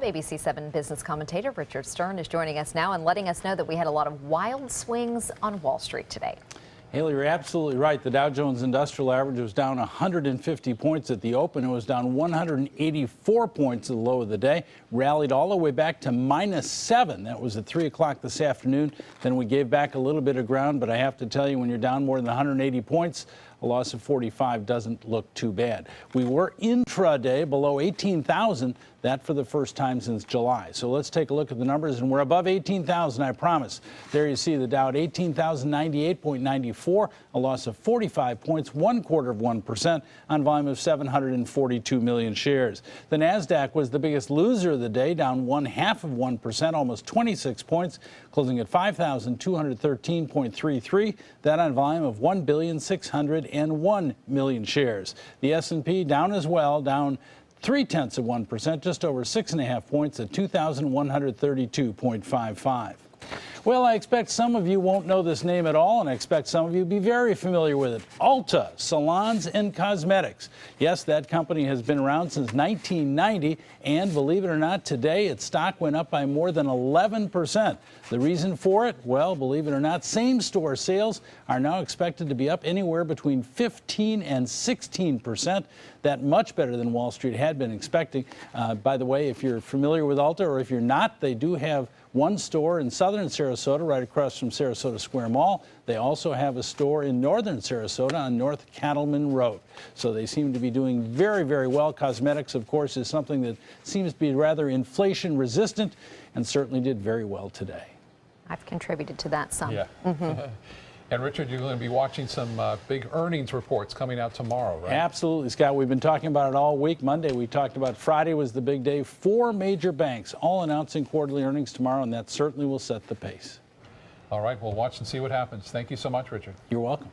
ABC 7 business commentator Richard Stern is joining us now and letting us know that we had a lot of wild swings on Wall Street today. Haley, you're absolutely right. The Dow Jones Industrial Average was down 150 points at the open. It was down 184 points at the low of the day. Rallied all the way back to -7. That was at 3 o'clock this afternoon. Then we gave back a little bit of ground. But I have to tell you, when you're down more than 180 points, a loss of 45 doesn't look too bad. We were intraday below 18,000. That for the first time since July. So let's take a look at the numbers, and we're above 18,000, I promise. There you see the Dow at 18,098.94, a loss of 45 points, 1/4% on volume of 742 million shares. The Nasdaq was the biggest loser of the day, down 1/2%, almost 26 points, closing at 5,213.33. That on volume of 1,601 million shares. The S&P down as well, down 0.3%, just over 6.5 points at 2,132.55. Well, I expect some of you won't know this name at all, and I expect some of you to be very familiar with it. Ulta Salons and Cosmetics. Yes, that company has been around since 1990, and believe it or not, today its stock went up by more than 11%. The reason for it? Well, believe it or not, same-store sales are now expected to be up anywhere between 15 and 16%. That much better than Wall Street had been expecting. By the way, if you're familiar with Ulta, or if you're not, they do have one store in southern Sarasota, right across from Sarasota Square Mall. They also have a store in northern Sarasota on North Cattleman Road. So they seem to be doing very, very well. Cosmetics, of course, is something that seems to be rather inflation resistant and certainly did very well today. I've contributed to that some. Yeah. And Richard, you're going to be watching some big earnings reports coming out tomorrow, right? Absolutely, Scott. We've been talking about it all week. Monday we talked about. Friday was the big day. 4 major banks all announcing quarterly earnings tomorrow, and that certainly will set the pace. All right, we'll watch and see what happens. Thank you so much, Richard. You're welcome.